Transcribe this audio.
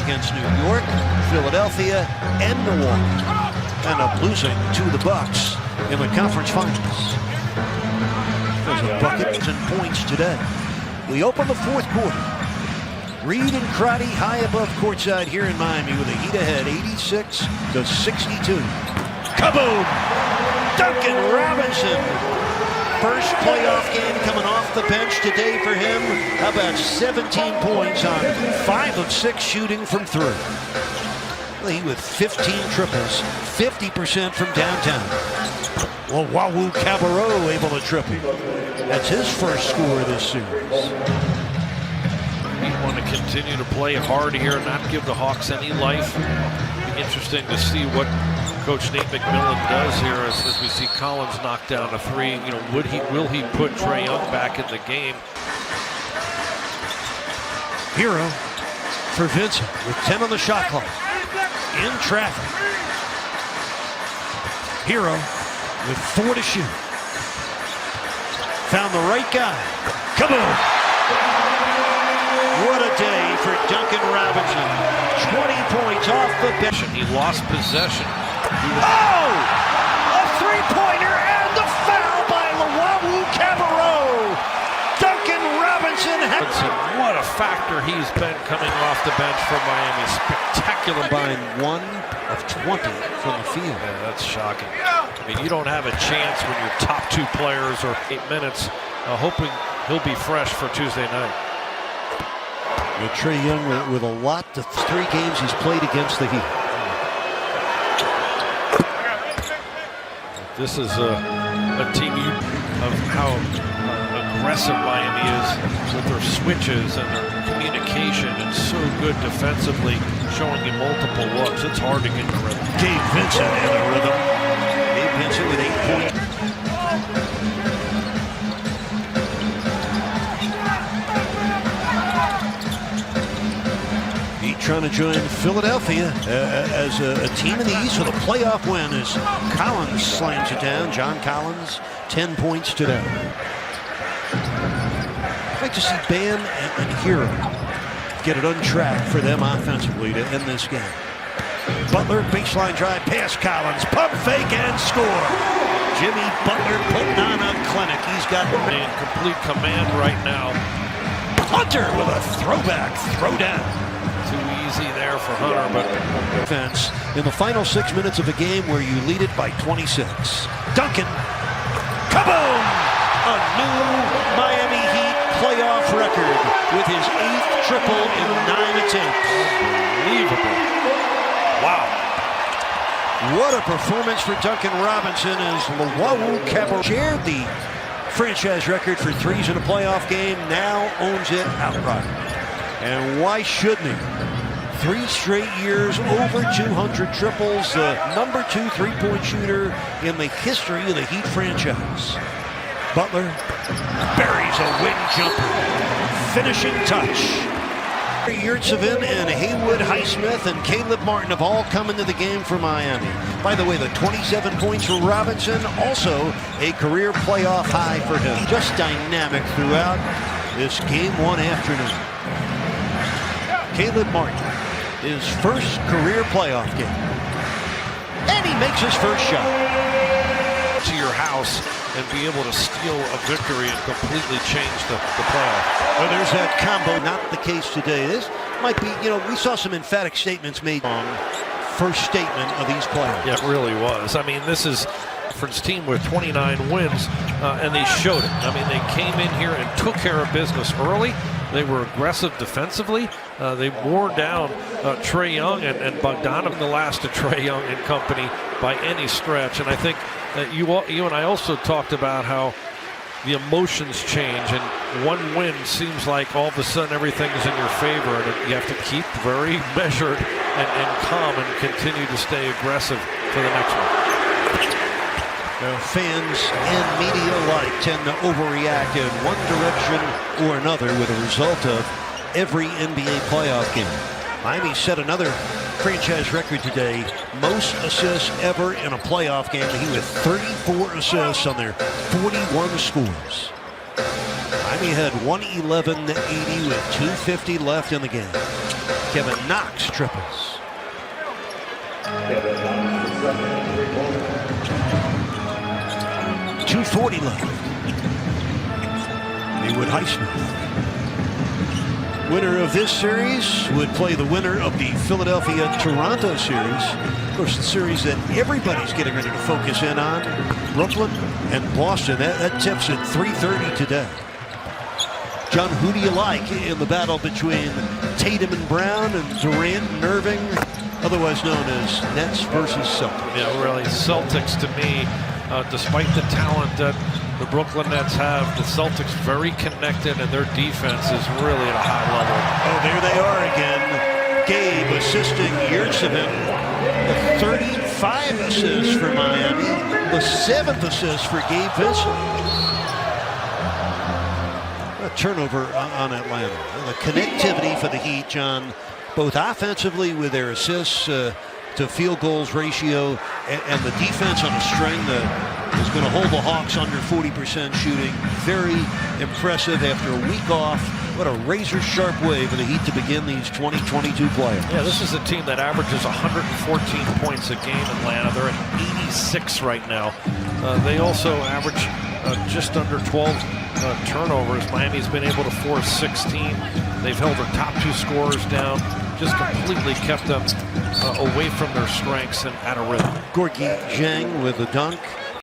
against New York, Philadelphia, and Milwaukee. End up losing to the Bucks in the conference finals. There's a bucket and points today. We open the fourth quarter. Reed and Crotty high above courtside here in Miami with a heat ahead, 86-62. Kaboom! Duncan Robinson. First playoff game coming off the bench today for him. How about 17 points on 5 of 6 shooting from 3. He with 15 triples, 50% from downtown. Well, Wahoo Cabarrot able to triple. That's his first score this series. We want to continue to play hard here and not give the Hawks any life. Be interesting to see what Coach Nate McMillan does here as we see Collins knock down a 3. You know, will he put Trae Young back in the game? Hero for Vincent with 10 on the shot clock. In traffic. Hero with 4 to shoot. Found the right guy. Kaboom! What a day for Duncan Robinson. 20 points off the bench. He lost possession. Oh! A three-pointer and the foul by Wahoo Cabarrot. Duncan Robinson. What a factor he's been coming off the bench for Miami. Spectacular. Combined 1 of 20 from the field. Yeah, that's shocking. I mean, you don't have a chance when your top 2 players are 8 minutes, hoping he'll be fresh for Tuesday night. Trae Young with a lot to 3 games he's played against the Heat. This is a team of how aggressive Miami is with their switches and their communication, and so good defensively, showing you multiple looks. It's hard to get in the rhythm. Gabe Vincent in the rhythm. Gabe Vincent with 8 points. Trying to join Philadelphia as a team in the East with a playoff win as Collins slams it down. John Collins, 10 points today. I'd like to see Ban and Hero get it untracked for them offensively to end this game. Butler, baseline drive, pass Collins, pump fake and score. Jimmy Butler putting on a clinic. He's got in complete command right now. Hunter with a throwback, throwdown. Too easy there for Hunter, but defense in the final 6 minutes of a game where you lead it by 26. Duncan, kaboom! A new Miami Heat playoff record with his 8th triple in 9 attempts. Unbelievable. Wow. What a performance for Duncan Robinson as Wahoo Cabarrot shared the franchise record for 3s in a playoff game, now owns it outright. And why shouldn't he? 3 straight years, over 200 triples, the number 2 three-point shooter in the history of the Heat franchise. Butler buries a wing jumper. Finishing touch. Yurtsevin and Haywood Highsmith and Caleb Martin have all come into the game for Miami. By the way, the 27 points for Robinson, also a career playoff high for him. Just dynamic throughout this Game 1 afternoon. Caleb Martin, his first career playoff game. And he makes his first shot. To your house and be able to steal a victory and completely change the playoff. Well, there's that combo, not the case today. This might be, you know, we saw some emphatic statements made on first statement of these players. Yeah, it really was. I mean, this is a conference team with 29 wins, and they showed it. I mean, they came in here and took care of business early. They were aggressive defensively. They wore down Trae Young and Bogdanov, the last of Trae Young and company by any stretch. And I think that you and I also talked about how the emotions change, and one win seems like all of a sudden everything's in your favor, and you have to keep very measured and calm and continue to stay aggressive for the next one. Fans and media alike tend to overreact in one direction or another with a result of every NBA playoff game. Miami set another franchise record today, most assists ever in a playoff game. He with 34 assists on their 41 scores. Miami had 111-80 with 2:50 left in the game. Kevin Knox triples. 2:40 left. Haywood Highsmith. Winner of this series would play the winner of the Philadelphia-Toronto series. Of course, the series that everybody's getting ready to focus in on, Brooklyn and Boston. That tips at 3:30 today. John, who do you like in the battle between Tatum and Brown and Durant and Irving, otherwise known as Nets versus Celtics? Yeah, really, Celtics to me, despite the talent that the Brooklyn Nets have, the Celtics very connected, and their defense is really at a high level. Oh, there they are again. Gabe assisting Yurtsevin. The 35 assists for Miami. The 7th assist for Gabe Vincent. A turnover on Atlanta. The connectivity for the Heat, John, both offensively with their assists to field goals ratio, and the defense on a string that is going to hold the Hawks under 40% shooting. Very impressive after a week off. What a razor-sharp way for the Heat to begin these 2022 playoffs. Yeah, this is a team that averages 114 points a game in Atlanta. They're at 86 right now. They also average just under 12 turnovers. Miami's been able to force 16. They've held their top 2 scorers down. Just completely kept them away from their strengths and out of rhythm. Gorgui Dieng with a dunk.